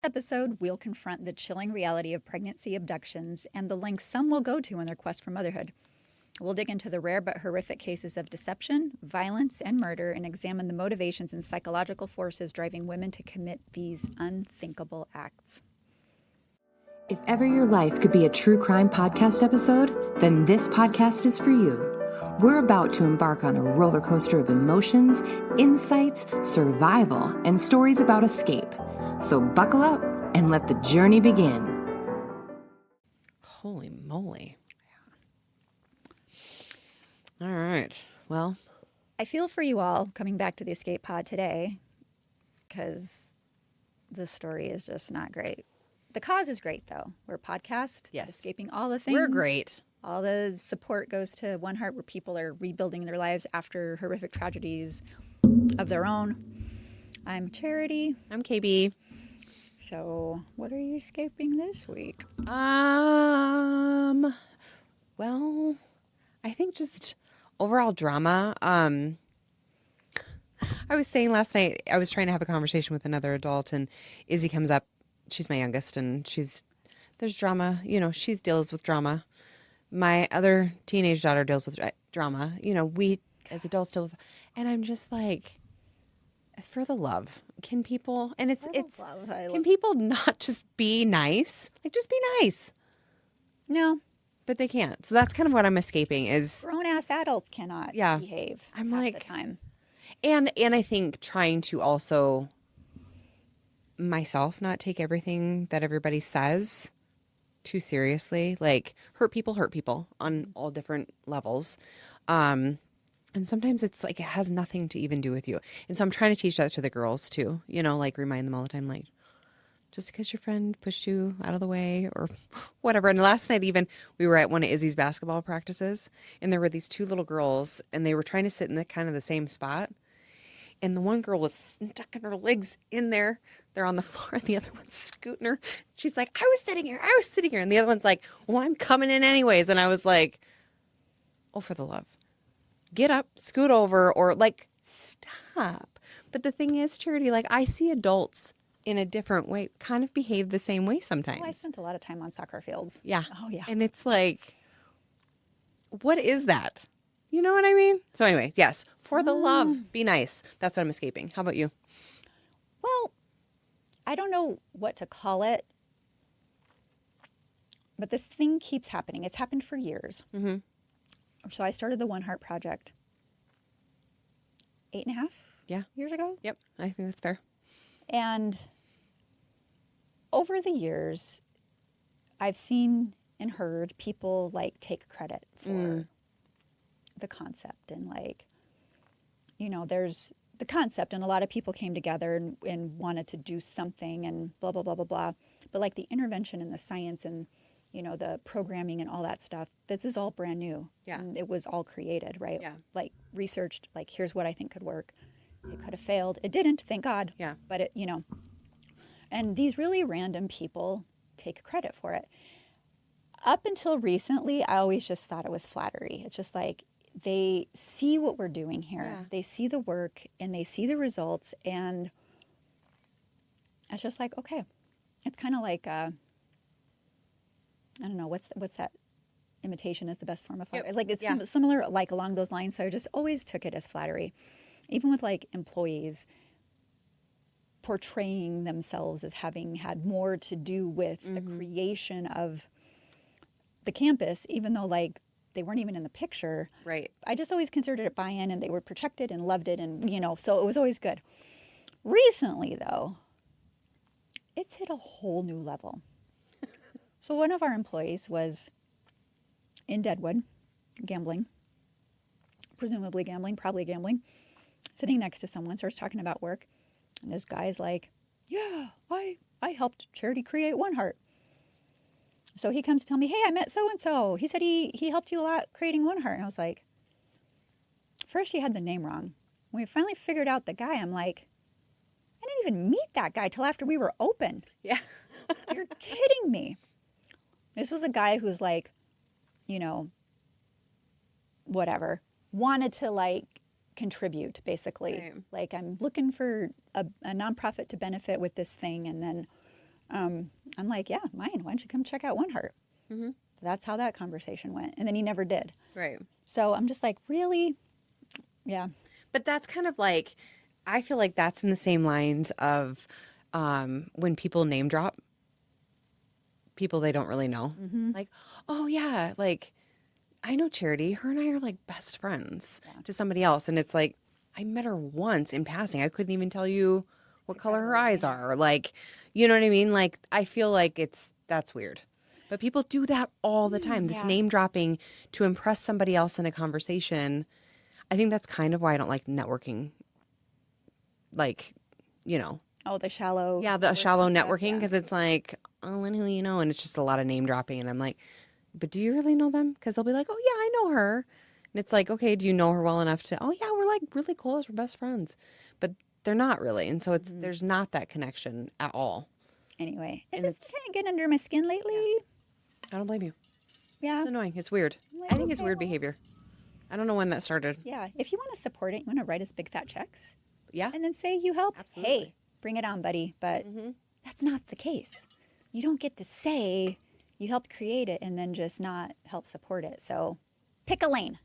Episode, we'll confront the chilling reality of pregnancy abductions and the lengths some will go to in their quest for motherhood. We'll dig into the rare but horrific cases of deception, violence, and murder and examine the motivations and psychological forces driving women to commit these unthinkable acts. If ever your life could be a true crime podcast episode, then this podcast is for you. We're about to embark on a roller coaster of emotions, insights, survival, and stories about escape. So buckle up and let the journey begin. Holy moly. All right. Well, I feel for you all coming back to the escape pod today because this story is just not great. The cause is great, though. We're a podcast, yes, escaping all the things. We're great. All the support goes to One Heart, where people are rebuilding their lives after horrific tragedies of their own. I'm Charity. I'm KB. So, what are you escaping this week? Well, I think just overall drama. I was saying last night, I was trying to have a conversation with another adult, and Izzy comes up. She's my youngest, and there's drama. You know, she deals with drama. My other teenage daughter deals with drama. You know, we as adults deal with, and I'm just like, for the love, can people, and can people not just be nice? Like, just be nice. No. But they can't. So that's kind of what I'm escaping is. Grown-ass adults cannot behave I'm half like, the time. And I think trying to also myself not take everything that everybody says too seriously. Like, hurt people on all different levels. And sometimes it's like it has nothing to even do with you. And so I'm trying to teach that to the girls too. You know, like remind them all the time, like, just because your friend pushed you out of the way or whatever. And last night even, we were at one of Izzy's basketball practices, and there were these two little girls, and they were trying to sit in the kind of the same spot. And the one girl was stuck her legs in there. They're on the floor, and the other one's scooting her. She's like, I was sitting here. And the other one's like, well, I'm coming in anyways. And I was like, oh, for the love. Get up, scoot over, or like, stop. But the thing is, Charity, like, I see adults in a different way kind of behave the same way sometimes. Oh, I spent a lot of time on soccer fields. Yeah. Oh, yeah. And it's like, what is that? You know what I mean? So anyway, yes, for the love, be nice. That's what I'm escaping. How about you? Well, I don't know what to call it, but this thing keeps happening. It's happened for years. Mm-hmm. So I started the One Heart Project 8.5 years ago. Yep, I think that's fair. And over the years, I've seen and heard people like take credit for the concept, and like, you know, there's the concept, and a lot of people came together and wanted to do something and blah, blah, blah, blah, blah. But like the intervention and the science and, you know, the programming and all that stuff, this is all brand new. Yeah. And it was all created, right? Yeah. Like researched, like, here's what I think could work. It could have failed. It didn't, thank God. Yeah. But it, you know, and these really random people take credit for it. Up until recently, I always just thought it was flattery. It's just like, they see what we're doing here. Yeah. They see the work and they see the results, and it's just like, okay. It's kind of like, I don't know, what's that? Imitation is the best form of flattery. Yep. Like, it's similar, like along those lines. So I just always took it as flattery. Even with like employees portraying themselves as having had more to do with the creation of the campus, even though like they weren't even in the picture. Right. I just always considered it buy-in, and they were protected and loved it, and, you know, so it was always good. Recently, though, it's hit a whole new level. So one of our employees was in Deadwood, gambling, presumably gambling, probably gambling, sitting next to someone, starts talking about work, and this guy's like, yeah, I helped Charity create One Heart. So he comes to tell me, hey, I met so-and-so. He said he helped you a lot creating One Heart. And I was like, first he had the name wrong. When we finally figured out the guy, I'm like, I didn't even meet that guy till after we were open. Yeah. You're kidding me. This was a guy who's like, you know, whatever, wanted to like contribute, basically. Right. Like, I'm looking for a nonprofit to benefit with this thing, and then I'm like, yeah, mine. Why don't you come check out One Heart? Mm-hmm. That's how that conversation went. And then he never did. Right. So I'm just like, really? Yeah. But that's kind of like, I feel like that's in the same lines of when people name drop people they don't really know. Mm-hmm. Like, oh yeah, like I know Charity. Her and I are like best friends to somebody else. And it's like, I met her once in passing. I couldn't even tell you what color her eyes are. Like, you know what I mean? Like, I feel like that's weird. But people do that all the time. This yeah. name dropping to impress somebody else in a conversation. I think that's kind of why I don't like networking. Like, you know. Oh, the shallow. Yeah, the shallow networking, because yeah. it's like, oh, and who you know, and it's just a lot of name dropping. And I'm like, but do you really know them? Because they'll be like, oh, yeah, I know her. And it's like, okay, do you know her well enough to, oh, yeah, we're like really close. We're best friends. But they're not really. And so it's there's not that connection at all. Anyway, it's just kind of getting under my skin lately. Yeah. I don't blame you. Yeah. It's annoying. It's weird. Like, I think it's okay, weird well. behavior. I don't know when that started. Yeah. If you want to support it, you want to write us big fat checks Yeah. and then say you helped. Absolutely. Hey, bring it on, buddy. But that's not the case. You don't get to say you helped create it and then just not help support it. So pick a lane.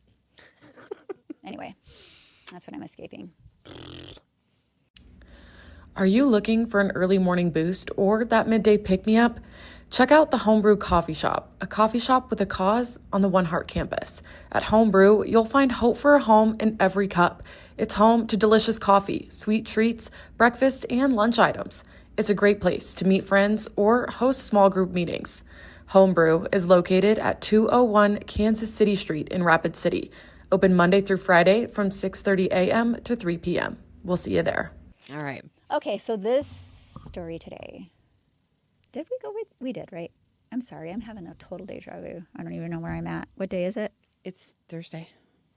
Anyway, that's what I'm escaping. Are you looking for an early morning boost or that midday pick-me-up? Check out the Homebrew Coffee Shop, a coffee shop with a cause on the One Heart campus. At Homebrew, you'll find hope for a home in every cup. It's home to delicious coffee, sweet treats, breakfast, and lunch items. It's a great place to meet friends or host small group meetings. Homebrew is located at 201 Kansas City Street in Rapid City. Open Monday through Friday from 6:30 a.m. to 3 p.m. We'll see you there. All right. Okay, so this story today, did we go with? We did, right? I'm sorry, I'm having a total deja vu. I don't even know where I'm at. What day is it? It's Thursday.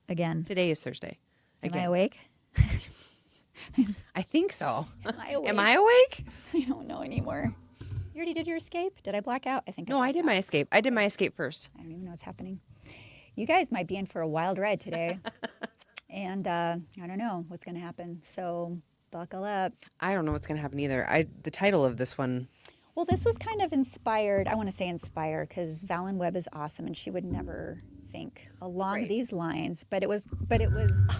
Again. Today is Thursday. Am Again. I awake? I think so. Am I awake? Am I awake? I don't know anymore. You already did your escape? Did I black out? I think No, I blacked did out. my escape. I did my escape first. I don't even know what's happening. You guys might be in for a wild ride today. And I don't know what's going to happen. So buckle up. I don't know what's going to happen either. The title of this one. Well, this was kind of inspired. I want to say inspired because Vallen Webb is awesome and she would never think along these lines. But it was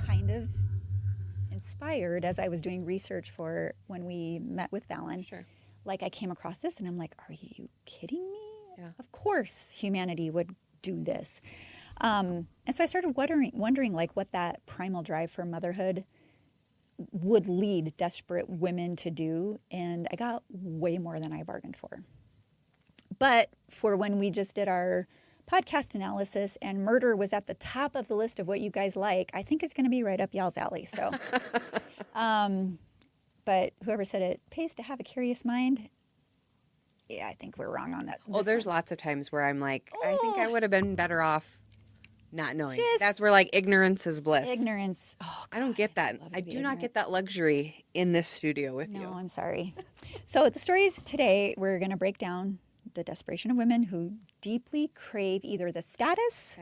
kind of inspired as I was doing research for when we met with Vallen. Sure. Like I came across this and I'm like, are you kidding me? Yeah. Of course humanity would do this. And so I started wondering like what that primal drive for motherhood would lead desperate women to do. And I got way more than I bargained for. But for when we just did our podcast analysis and murder was at the top of the list of what you guys like, I think it's going to be right up y'all's alley. So, but whoever said it pays to have a curious mind. Yeah, I think we're wrong on that. Oh, there's lots of times where I'm like, I think I would have been better off not knowing. Just That's where like ignorance is bliss. Ignorance. Oh, I don't get that. I do not get that luxury in this studio with you. no, I'm sorry. So the stories today, we're going to break down the desperation of women who deeply crave either the status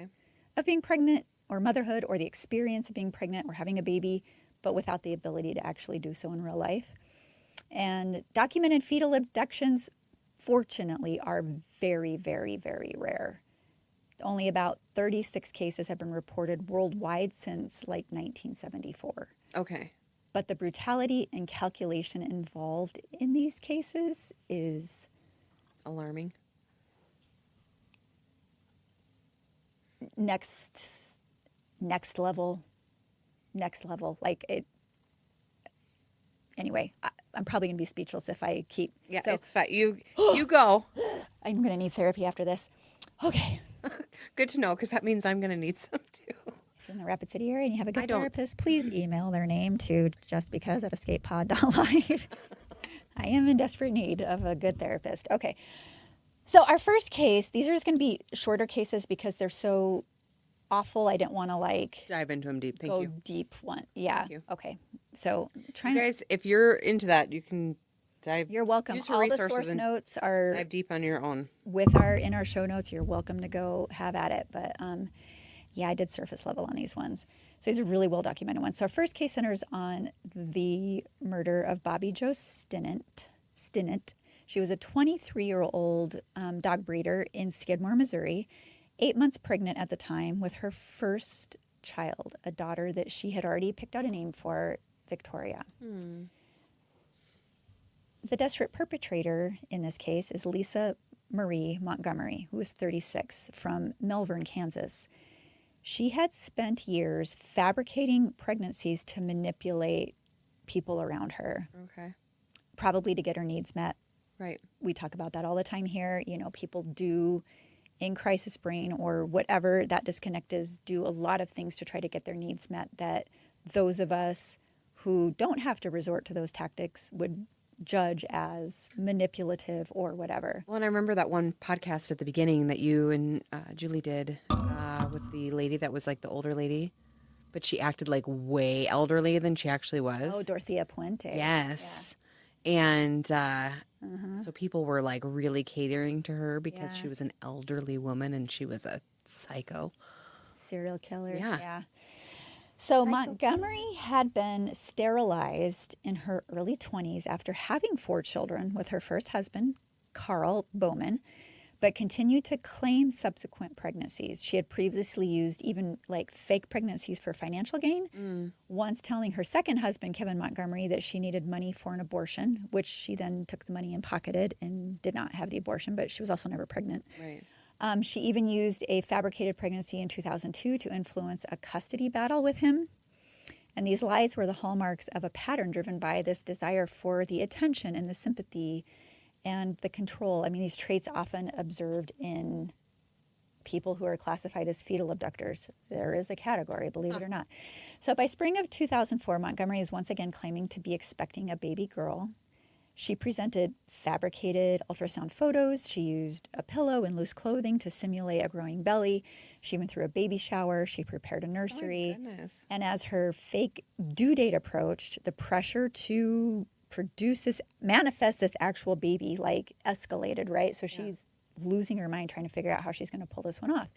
of being pregnant or motherhood or the experience of being pregnant or having a baby, but without the ability to actually do so in real life. And documented fetal abductions, fortunately, are very, very, very rare. Only about 36 cases have been reported worldwide since like 1974. Okay. But the brutality and calculation involved in these cases is Alarming. next level. Like it. Anyway, I'm probably gonna be speechless if I keep. Yeah, so it's fine. You go. I'm gonna need therapy after this. Okay. Good to know, because that means I'm going to need some too. If you're in the Rapid City area and you have a good I don't. therapist, please email their name to justbecause@escapepod.live. I am in desperate need of a good therapist. Okay. So our first case, these are just going to be shorter cases because they're so awful. I didn't want to like Dive into them deep. Thank go you. deep one. Yeah. Thank you. Okay. So You guys, if you're into that, you can dive. you're welcome. Use her All the resources source and notes are dive deep on your own. in our show notes. You're welcome to go have at it. But yeah, I did surface level on these ones. So these are really well documented ones. So our first case centers on the murder of Bobby Jo Stinnett. She was a 23-year-old dog breeder in Skidmore, Missouri, 8 months pregnant at the time with her first child, a daughter that she had already picked out a name for, Victoria. The desperate perpetrator in this case is Lisa Marie Montgomery, who was 36, from Melbourne, Kansas. She had spent years fabricating pregnancies to manipulate people around her, Okay. probably to get her needs met. Right. We talk about that all the time here. You know, people do in crisis brain or whatever that disconnect is, do a lot of things to try to get their needs met that those of us who don't have to resort to those tactics would judge as manipulative or whatever. Well, and I remember that one podcast at the beginning that you and Julie did with the lady that was like the older lady, but she acted like way elderly than she actually was. Oh, Dorothea Puente. Yes. And so people were like really catering to her because she was an elderly woman and she was a psycho. Serial killer. Yeah. So Montgomery had been sterilized in her early 20s after having 4 children with her first husband, Carl Bowman, but continued to claim subsequent pregnancies. She had previously used even like fake pregnancies for financial gain, once telling her second husband, Kevin Montgomery, that she needed money for an abortion, which she then took the money and pocketed and did not have the abortion, but she was also never pregnant. Right. She even used a fabricated pregnancy in 2002 to influence a custody battle with him. And these lies were the hallmarks of a pattern driven by this desire for the attention and the sympathy and the control. I mean, these traits often observed in people who are classified as fetal abductors. There is a category, believe it or not. So by spring of 2004, Montgomery is once again claiming to be expecting a baby girl. She presented fabricated ultrasound photos. She used a pillow and loose clothing to simulate a growing belly. She went through a baby shower. She prepared a nursery. Oh my goodness. And as her fake due date approached, the pressure to produce this, manifest this actual baby, like escalated, right? So she's losing her mind trying to figure out how she's going to pull this one off.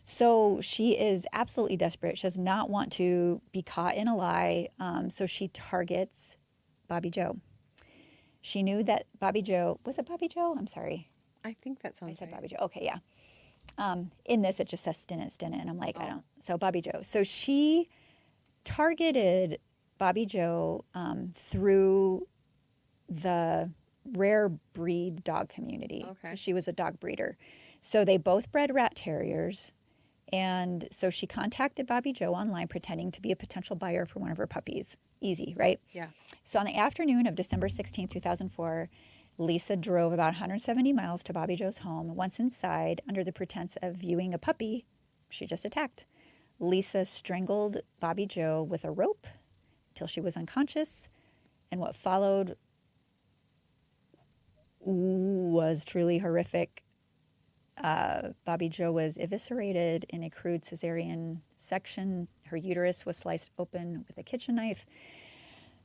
So she is absolutely desperate. She does not want to be caught in a lie. So she targets Bobby Joe. She knew that Bobby Joe, was it Bobby Joe? I'm sorry. I think that sounds I said right. Bobby Joe. Okay, yeah. In this, it just says Stinnett. And I'm like, I don't. So Bobby Joe. So she targeted Bobby Joe through the rare breed dog community. Okay. She was a dog breeder. So they both bred rat terriers. And so she contacted Bobby Joe online pretending to be a potential buyer for one of her puppies. Easy, right? Yeah. So on the afternoon of December 16, 2004, Lisa drove about 170 miles to Bobby Joe's home. Once inside, under the pretense of viewing a puppy, she just attacked. Lisa strangled Bobby Joe with a rope till she was unconscious. And what followed was truly horrific. Bobby Joe was eviscerated in a crude cesarean section. Her uterus was sliced open with a kitchen knife.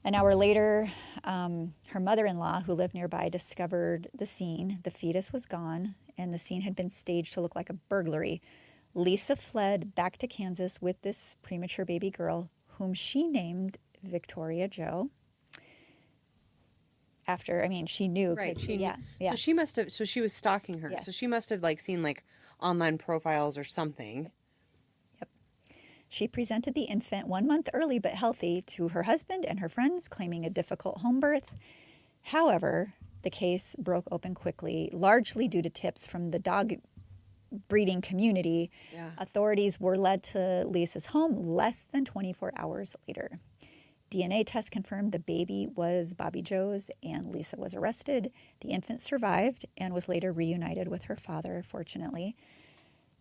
An hour later, her mother-in-law, who lived nearby, discovered the scene. The fetus was gone, and the scene had been staged to look like a burglary. Lisa fled back to Kansas with this premature baby girl, whom she named Victoria Joe. After, I mean, she knew. Right. She yeah, knew. yeah. So she must have. So she was stalking her. Yes. So she must have like seen like online profiles or something. Yep. She presented the infant 1 month early but healthy to her husband and her friends, claiming a difficult home birth. However, the case broke open quickly, largely due to tips from the dog breeding community. Yeah. Authorities were led to Lisa's home less than 24 hours later. DNA tests confirmed the baby was Bobby Joe's, and Lisa was arrested. The infant survived and was later reunited with her father, fortunately.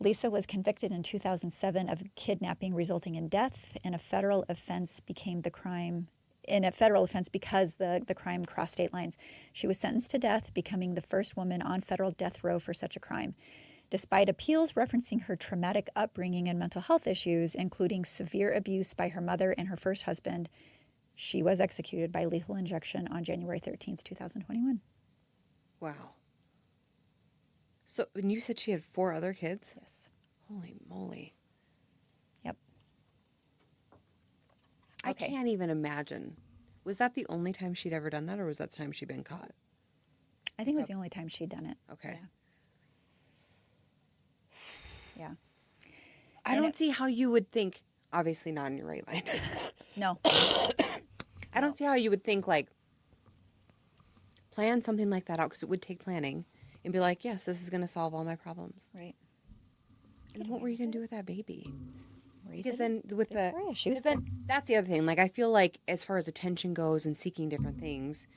Lisa was convicted in 2007 of kidnapping resulting in death, and a federal offense became the crime. In a federal offense because the crime crossed state lines. She was sentenced to death, becoming the first woman on federal death row for such a crime. Despite appeals referencing her traumatic upbringing and mental health issues, including severe abuse by her mother and her first husband, she was executed by lethal injection on January 13th, 2021. Wow. So, and you said she had 4 other kids? Yes. Holy moly. Yep. I Okay. can't even imagine. Was that the only time she'd ever done that, or was that the time she'd been caught? I think it was the only time she'd done it. Okay. Yeah. I don't see how you would think, obviously not in your right mind. No. I don't see how you would think, like, plan something like that out, because it would take planning, and be like, yes, this is going to solve all my problems. Right. And what were you going to do with that baby? Raise Because it then with Victoria, she was then that's the other thing. Like, I feel like as far as attention goes and seeking different things,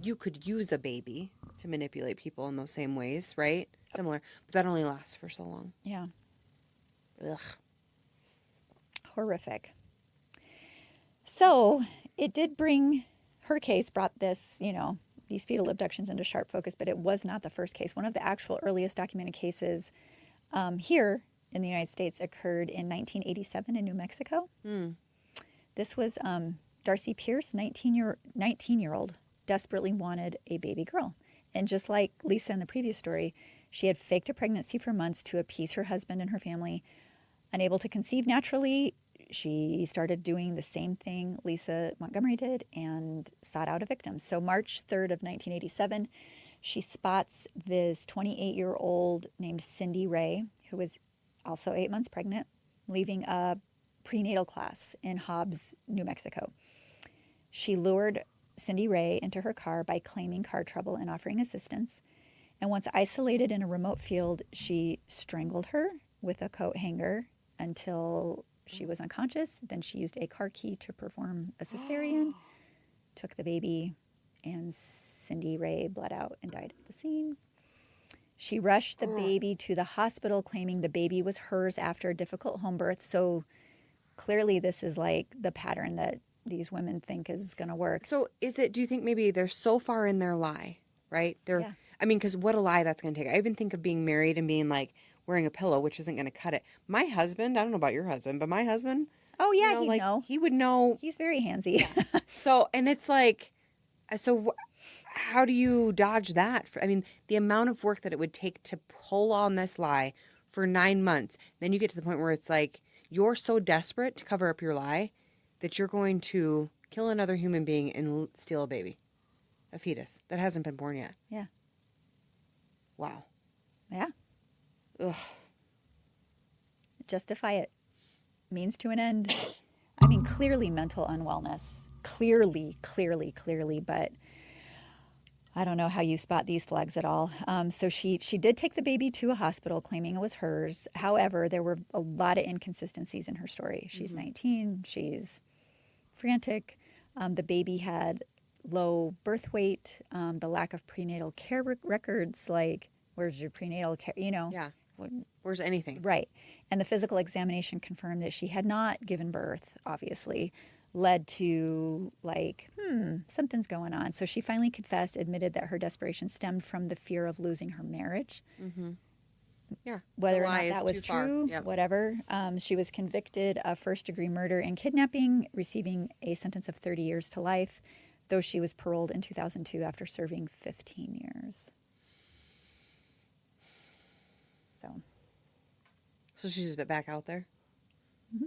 you could use a baby to manipulate people in those same ways, right? Similar, but that only lasts for so long. Yeah. Ugh. Horrific. So it did bring, her case brought this, you know, these fetal abductions into sharp focus, but it was not the first case. One of the actual earliest documented cases here in the United States occurred in 1987 in New Mexico. This was Darci Pierce, 19-year-old, desperately wanted a baby girl. And just like Lisa in the previous story, she had faked a pregnancy for months to appease her husband and her family. Unable to conceive naturally, she started doing the same thing Lisa Montgomery did and sought out a victim. So March 3rd of 1987, she spots this 28-year-old named Cindy Ray, who was also 8 months pregnant, leaving a prenatal class in Hobbs, New Mexico. She lured Cindy Ray into her car by claiming car trouble and offering assistance. And once isolated in a remote field, she strangled her with a coat hanger until she was unconscious. Then she used a car key to perform a cesarean, took the baby, and Cindy Ray bled out and died at the scene. She rushed the baby to the hospital, claiming the baby was hers after a difficult home birth. So clearly this is like the pattern that these women think is going to work. So do you think maybe they're so far in their lie, right? Yeah. I mean, because what a lie that's going to take. I even think of being married and being like wearing a pillow, which isn't going to cut it. My husband, I don't know about your husband, but my husband. Oh, yeah, he'd know. He would know. He's very handsy. So, and it's like, how do you dodge that? I mean, the amount of work that it would take to pull on this lie for 9 months. Then you get to the point where it's like, you're so desperate to cover up your lie that you're going to kill another human being and steal a baby, a fetus that hasn't been born yet. Yeah. Wow. Yeah. Ugh. Justify it. Means to an end. I mean, clearly mental unwellness. Clearly, but I don't know how you spot these flags at all. So she did take the baby to a hospital, claiming it was hers. However, there were a lot of inconsistencies in her story. She's 19. She's frantic. The baby had low birth weight. The lack of prenatal care records, like, where's your prenatal care? You know? Yeah. Where's anything? Right. And the physical examination confirmed that she had not given birth, obviously, led to like, something's going on. So she finally confessed, admitted that her desperation stemmed from the fear of losing her marriage. Mm-hmm. Yeah. Whether or not that was true, Yep. whatever. She was convicted of first-degree murder and kidnapping, receiving a sentence of 30 years to life, though she was paroled in 2002 after serving 15 years. So she's just back out there? Mm-hmm.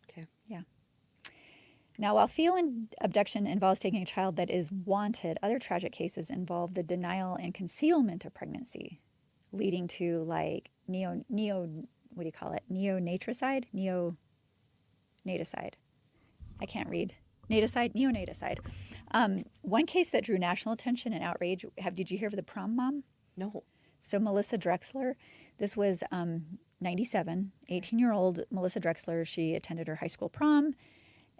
Okay. Yeah. Now, while fetal abduction involves taking a child that is wanted, other tragic cases involve the denial and concealment of pregnancy, leading to like neonaticide? Neonaticide. I can't read. Neonaticide. One case that drew national attention and outrage, did you hear of the Prom Mom? No. So Melissa Drexler, this was 97, 18-year-old Melissa Drexler. She attended her high school prom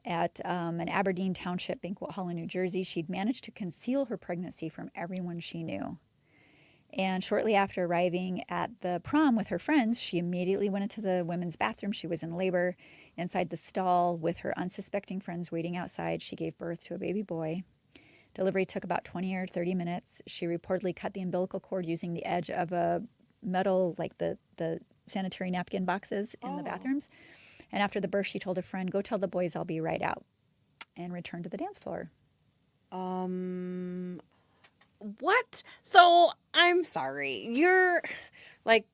at an Aberdeen Township banquet hall in New Jersey. She'd managed to conceal her pregnancy from everyone she knew. And shortly after arriving at the prom with her friends, she immediately went into the women's bathroom. She was in labor. Inside the stall with her unsuspecting friends waiting outside, she gave birth to a baby boy. Delivery took about 20 or 30 minutes. She reportedly cut the umbilical cord using the edge of a metal, like the sanitary napkin boxes in the bathrooms. And after the birth, she told a friend, "Go tell the boys I'll be right out," and returned to the dance floor. What? So, I'm sorry. You're like,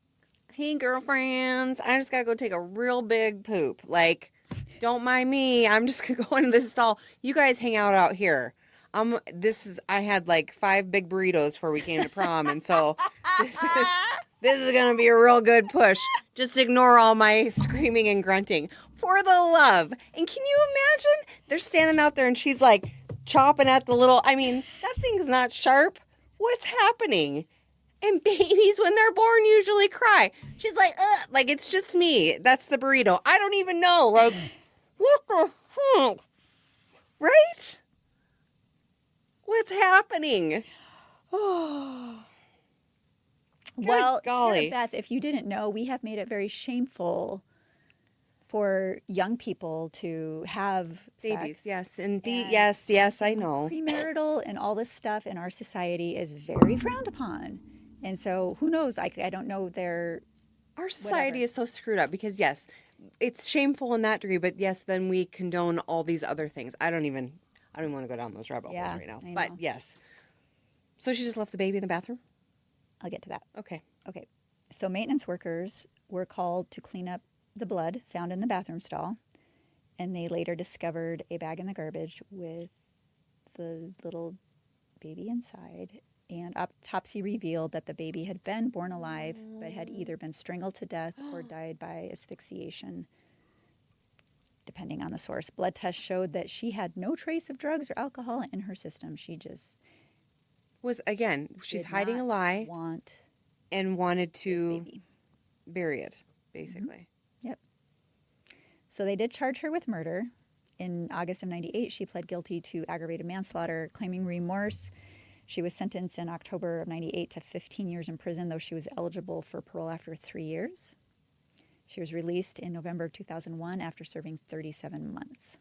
hey, girlfriends, I just got to go take a real big poop. Like, don't mind me. I'm just going to go into this stall. You guys hang out here. I had like 5 big burritos before we came to prom, and so this is gonna be a real good push. Just ignore all my screaming and grunting for the love. And can you imagine? They're standing out there, and she's like chopping at the little. I mean, that thing's not sharp. What's happening? And babies, when they're born, usually cry. She's like, ugh, like it's just me. That's the burrito. I don't even know. Like, what the fuck? Right? What's happening? Oh. Well, golly. Beth, if you didn't know, we have made it very shameful for young people to have Babies, sex. yes. And And I know. Premarital and all this stuff in our society is very frowned upon. And so who knows? I don't know Our society is so screwed up because, yes, it's shameful in that degree, but yes, then we condone all these other things. I don't even want to go down those rabbit holes right now. I know. But yes. So she just left the baby in the bathroom? I'll get to that. Okay. Okay. So maintenance workers were called to clean up the blood found in the bathroom stall, and they later discovered a bag in the garbage with the little baby inside. And autopsy revealed that the baby had been born alive, but had either been strangled to death or died by asphyxiation, depending on the source. Blood tests showed that she had no trace of drugs or alcohol in her system. She just she's did hiding not a lie want and wanted this to baby. bury it, basically. Yep. So they did charge her with murder. In August of 98, she pled guilty to aggravated manslaughter, claiming remorse. She was sentenced in October of 98 to 15 years in prison, though she was eligible for parole after 3 years. She was released in November of 2001 after serving 37 months.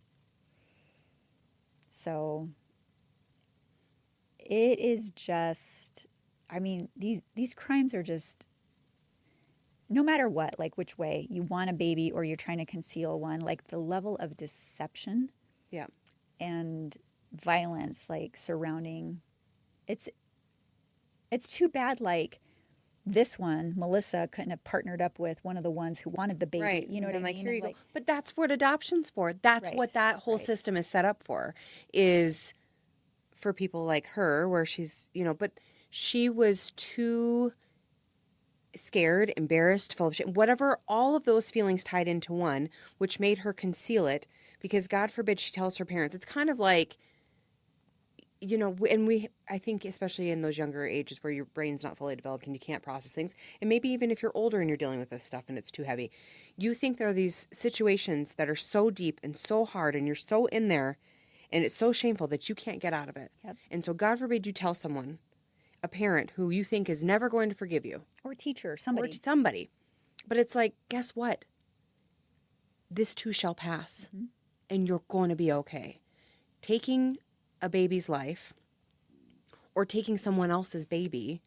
So it is just, I mean, these crimes are just, no matter what, like which way, you want a baby or you're trying to conceal one, like the level of deception Yeah. and violence like surrounding, it's too bad like this one, Melissa, couldn't have partnered up with one of the ones who wanted the baby. Right. You know what I mean? Here you And, go. But that's what adoption's for. That's Right, what that whole right. system is set up for, is for people like her, where she's, but she was too scared, embarrassed, full of shit, whatever, all of those feelings tied into one, which made her conceal it because God forbid she tells her parents. It's kind of like, and I think especially in those younger ages where your brain's not fully developed and you can't process things, and maybe even if you're older and you're dealing with this stuff and it's too heavy, you think there are these situations that are so deep and so hard and you're so in there and it's so shameful that you can't get out of it. Yep. And so God forbid you tell someone, a parent who you think is never going to forgive you. or teacher, somebody. Or to somebody. But it's like, guess what? This too shall pass. Mm-hmm. And you're going to be okay. Taking a baby's life or taking someone else's baby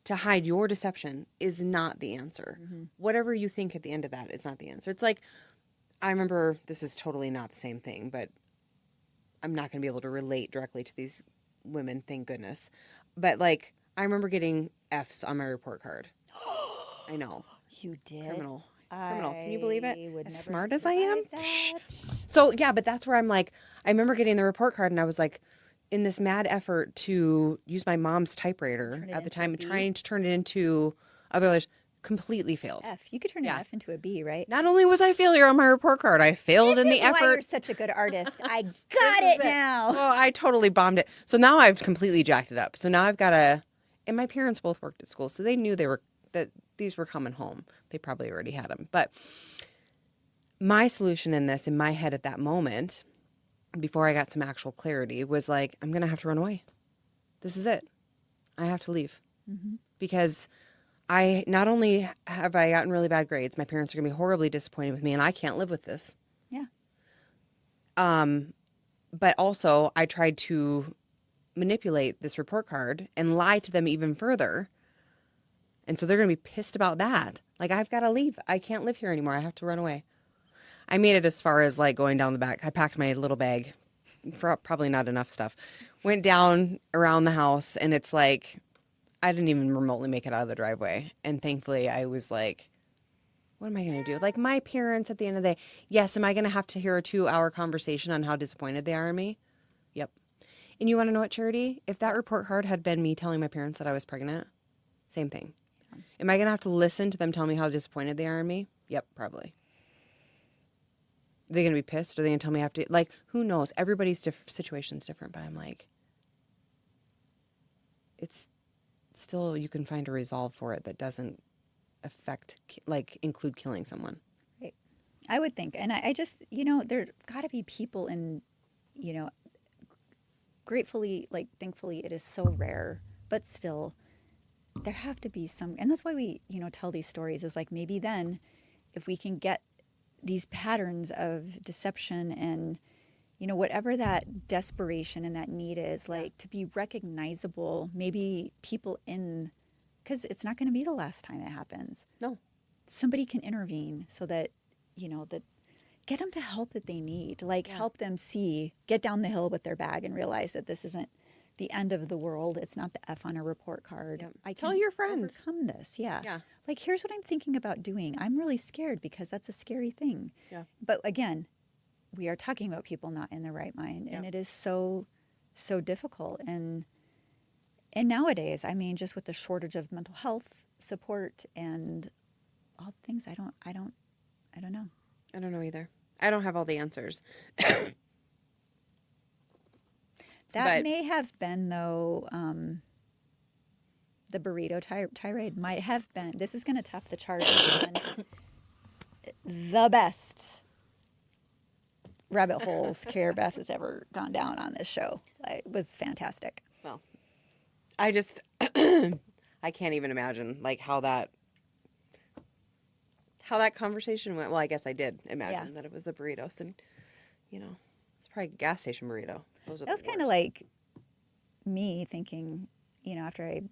to hide your deception is not the answer. Mm-hmm. Whatever you think at the end of that is not the answer. It's like, I remember, this is totally not the same thing, but I'm not going to be able to relate directly to these women, thank goodness. But like, I remember getting F's on my report card. I know. You did? Criminal. Can you believe it? would As never smart as I am. survive that. So yeah, but that's where I'm like, I remember getting the report card and I was like, in this mad effort to use my mom's typewriter at the time and trying to turn it into other letters, completely failed. F. You could turn an F into a B, right? Not only was I a failure on my report card, I failed in the This is why you're effort. such a good artist. I got This is it now. Oh, I totally bombed it. So now I've completely jacked it up. So now I've got and my parents both worked at school, so they knew that these were coming home. They probably already had them. But my solution in this, in my head at that moment, before I got some actual clarity, was like, I'm going to have to run away. This is it. I have to leave. Mm-hmm. Because I not only have I gotten really bad grades, my parents are going to be horribly disappointed with me, and I can't live with this. Yeah. But also, I tried to manipulate this report card and lie to them even further. And so they're going to be pissed about that. Like, I've got to leave. I can't live here anymore. I have to run away. I made it as far as like going down the back. I packed my little bag for probably not enough stuff. Went down around the house, and it's like, I didn't even remotely make it out of the driveway. And thankfully I was like, what am I going to do? Like, my parents at the end of the day, yes, am I going to have to hear a 2-hour conversation on how disappointed they are in me? Yep. And you want to know what, Charity? If that report card had been me telling my parents that I was pregnant, same thing. Yeah. Am I going to have to listen to them tell me how disappointed they are in me? Yep, probably. Are they going to be pissed? Are they going to tell me I have to, like, who knows? Everybody's situation's different, but I'm like, it's still, you can find a resolve for it that doesn't include killing someone. Right. I would think. And I just, there got to be people in, gratefully, thankfully, it is so rare, but still, there have to be some, and that's why we, tell these stories, is like, maybe then if we can get these patterns of deception and, whatever that desperation and that need is, like, to be recognizable, maybe people because it's not going to be the last time it happens. No. Somebody can intervene so that, that get them the help that they need, help them get down the hill with their bag and realize that this isn't the end of the world. It's not the F on a report card. Yep. I Tell can your friends. overcome this. Yeah. Yeah. Like, here's what I'm thinking about doing. I'm really scared because that's a scary thing. Yeah. But again, we are talking about people not in the right mind, and it is so, so difficult. And nowadays, I mean, just with the shortage of mental health support and all things, I don't know. I don't know either. I don't have all the answers. That may have been, though, the burrito tirade might have been. This is going to top the chart on the best rabbit holes Care Beth has ever gone down on this show. It was fantastic. Well, I just, I can't even imagine, like, how that conversation went. Well, I guess I did imagine that it was the burritos, and, it's probably a gas station burrito. That was kind of like me thinking, after I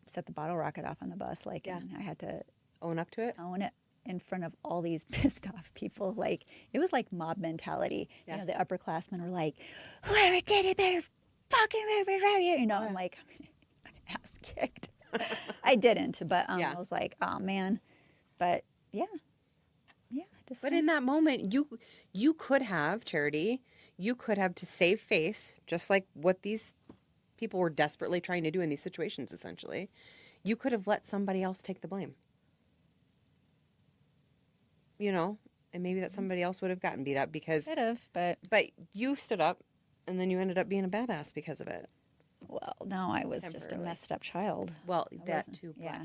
set the bottle rocket off on the bus, and I had to own up to it. Own it in front of all these pissed off people. Like, it was like mob mentality. Yeah. The upperclassmen were like, whoever did it better fucking move around here. I'm like, ass kicked. I didn't, but I was like, oh man. But yeah. But in that moment, you could have, Charity, you could have, to save face, just like what these people were desperately trying to do in these situations, essentially, you could have let somebody else take the blame. And maybe that somebody else would have gotten beat up because... Could have, but you stood up, and then you ended up being a badass because of it. Well, no, I was just a messed up child. Well, that too, but... Yeah.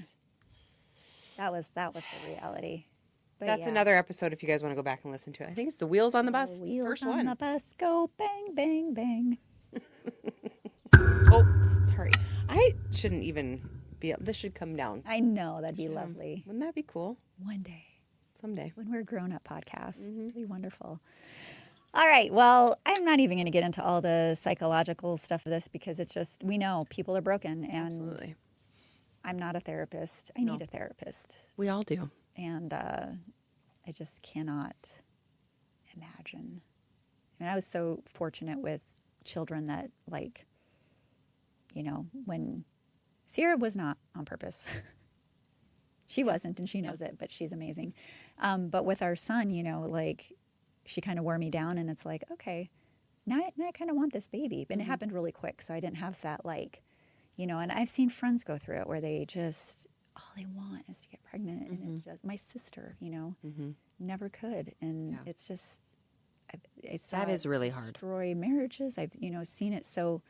That was the reality. But that's another episode if you guys want to go back and listen to it. I think it's the Wheels on the Bus. Wheels first on one. the bus go bang, bang, bang. Oh, sorry. I shouldn't even be up. This should come down. I know. That'd be lovely. Wouldn't that be cool? One day. Someday. When we're a grown-up podcast. It'd be wonderful. All right. Well, I'm not even going to get into all the psychological stuff of this because it's just, we know people are broken. And Absolutely. I'm not a therapist. I need a therapist. We all do. And I just cannot imagine. I mean, I was so fortunate with children that, when Sierra was not on purpose. She wasn't, and she knows it, but she's amazing. But with our son, she kind of wore me down, and it's like, okay, now I kind of want this baby. And it happened really quick, so I didn't have that, and I've seen friends go through it where they just... all they want is to get pregnant. And it's just, my sister, never could. And it's just, I saw that is really hard. Destroy marriages. I've, seen it. So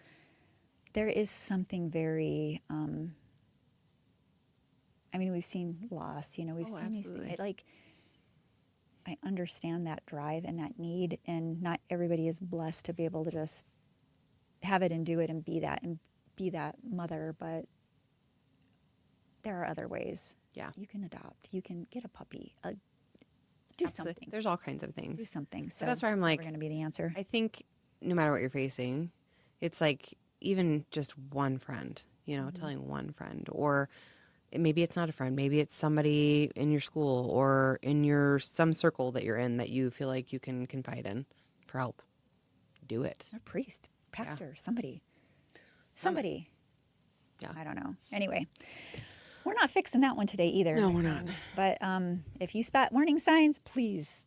there is something very, we've seen loss, we've seen these things. I understand that drive and that need, and not everybody is blessed to be able to just have it and do it and be that mother, but there are other ways. Yeah. You can adopt. You can get a puppy. Do Absolutely. something. There's all kinds of things. Do something. So that's why I'm like... We're going to be the answer. I think no matter what you're facing, it's like even just one friend, telling one friend. Or maybe it's not a friend. Maybe it's somebody in your school or in some circle that you're in that you feel like you can confide in for help. Do it. A priest, pastor, somebody. Somebody. Yeah. I don't know. Anyway... We're not fixing that one today either. No, we're not. But if you spot warning signs, please.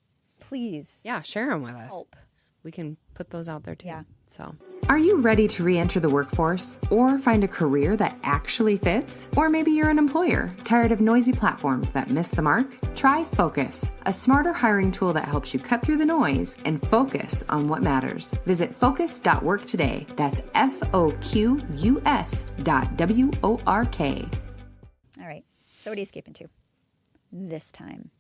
Yeah, share them with us. Help. We can put those out there too. Yeah. So. Are you ready to re-enter the workforce or find a career that actually fits? Or maybe you're an employer tired of noisy platforms that miss the mark? Try Focus, a smarter hiring tool that helps you cut through the noise and focus on what matters. Visit focus.work today. That's FOQUS.WORK. All right. So what are you escaping to this time?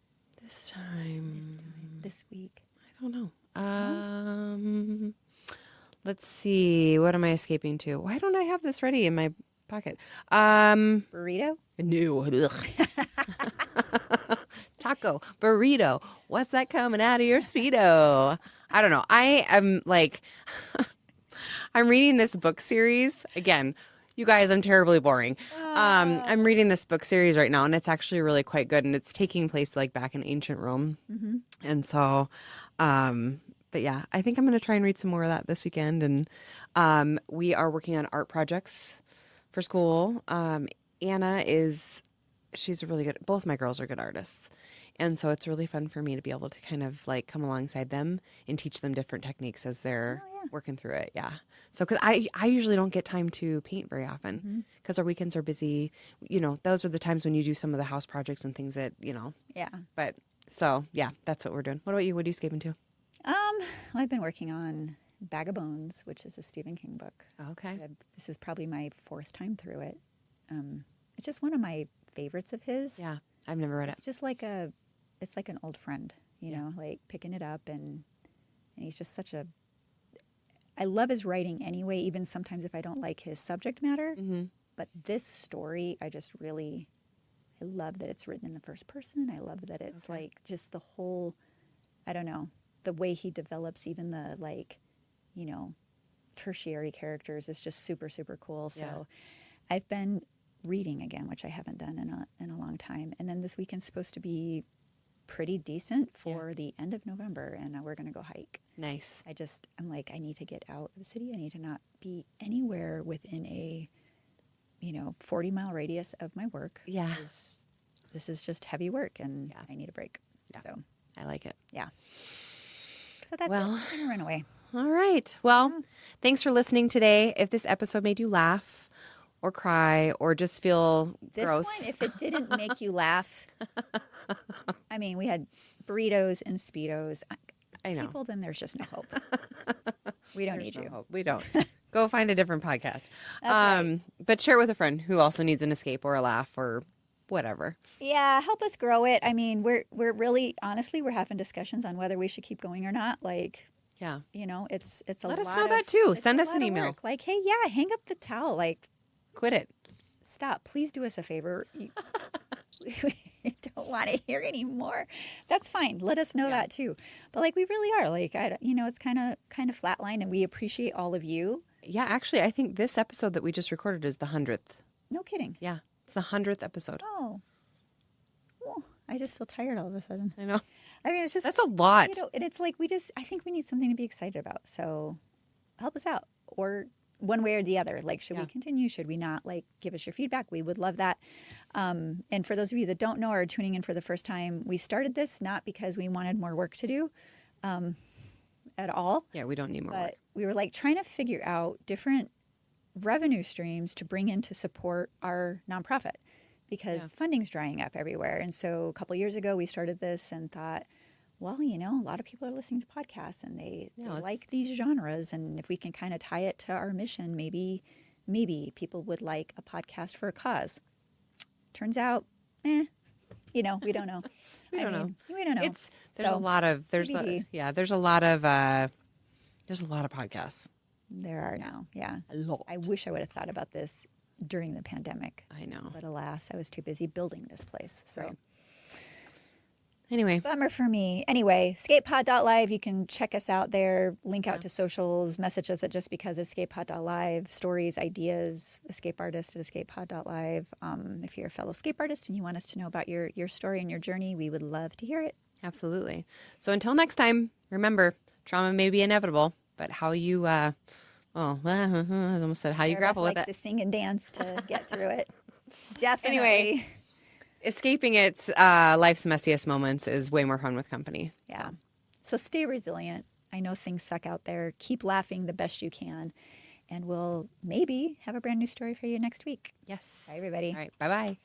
This time. This week? I don't know. Let's see. What am I escaping to? Why don't I have this ready in my pocket? Burrito? No. Taco, burrito. What's that coming out of your Speedo? I don't know. I am like, I'm reading this book series. Again, you guys, I'm terribly boring. I'm reading this book series right now, and it's actually really quite good. And it's taking place like back in ancient Rome. Mm-hmm. And so, but yeah, I think I'm going to try and read some more of that this weekend. And we are working on art projects for school. Anna she's a really good, both my girls are good artists. And so it's really fun for me to be able to kind of like come alongside them and teach them different techniques as they're working through it. Yeah. So, because I usually don't get time to paint very often because our weekends are busy. You know, those are the times when you do some of the house projects and things that, you know. Yeah. But so, yeah, that's what we're doing. What about you? What are you escaping to? I've been working on Bag of Bones, which is a Stephen King book. Okay. This is probably my fourth time through it. It's just one of my favorites of his. Yeah, I've never read it. It's just like it's like an old friend, you know, like picking it up and he's just I love his writing anyway, even sometimes if I don't like his subject matter. Mm-hmm. But this story, I love that it's written in the first person. I love that it's like just the whole, I don't know, the way he develops even the like, you know, tertiary characters is just super, super cool. So I've been reading again, which I haven't done in a long time. And then this weekend's supposed to be pretty decent for the end of November, and we're going to go hike. Nice. I'm like, I need to get out of the city. I need to not be anywhere within a, 40-mile radius of my work. Yeah. This is just heavy work, and I need a break. Yeah. So I like it. yeah. So that's it. I'm going to run away. All right. Well, thanks for listening today. If this episode made you laugh or cry or just feel gross. This one, if it didn't make you laugh, I mean, we had burritos and Speedos. I know. People, then there's just no hope. We don't need you. Hope. We don't. Go find a different podcast. Right. But share it with a friend who also needs an escape or a laugh or whatever. Yeah, help us grow it. I mean, we're really, honestly, we're having discussions on whether we should keep going or not. Like, yeah, it's a lot. Let us know that too. Send us an email. Work. Like, hey, yeah, hang up the towel. Like, quit it. Stop. Please do us a favor. We don't want to hear anymore. That's fine. Let us know that too. But like, we really are like, it's kind of flatline, and we appreciate all of you. Yeah, actually, I think this episode that we just recorded is the 100th. No kidding. Yeah, it's the 100th episode. Oh, well, I just feel tired all of a sudden. I know. I mean, it's just that's a lot. And it's like I think we need something to be excited about. So help us out, or one way or the other. Like, should we continue? Should we not? Like, give us your feedback. We would love that. And for those of you that don't know or are tuning in for the first time, we started this not because we wanted more work to do at all. Yeah, we don't need more work. We were like trying to figure out different revenue streams to bring in to support our nonprofit because funding's drying up everywhere. And so a couple years ago, we started this and thought, well, a lot of people are listening to podcasts and they like these genres. And if we can kind of tie it to our mission, maybe people would like a podcast for a cause. Turns out, we don't know. We don't know. We don't know. There's a lot of podcasts. There are now. Yeah. A lot. I wish I would have thought about this during the pandemic. I know. But alas, I was too busy building this place. So. Right. Anyway. Bummer for me. Anyway, escapepod.live. You can check us out there, link out to socials, message us at just because of escapepod.live, stories, ideas, escape artist at escapepod.live. If you're a fellow escape artist and you want us to know about your story and your journey, we would love to hear it. Absolutely. So until next time, remember, trauma may be inevitable, but how you, I almost said how you grapple with it. To sing and dance to get through it. Definitely. Anyway. Escaping its life's messiest moments is way more fun with company. Yeah. So stay resilient. I know things suck out there. Keep laughing the best you can. And we'll maybe have a brand new story for you next week. Yes. Bye, everybody. All right. Bye-bye.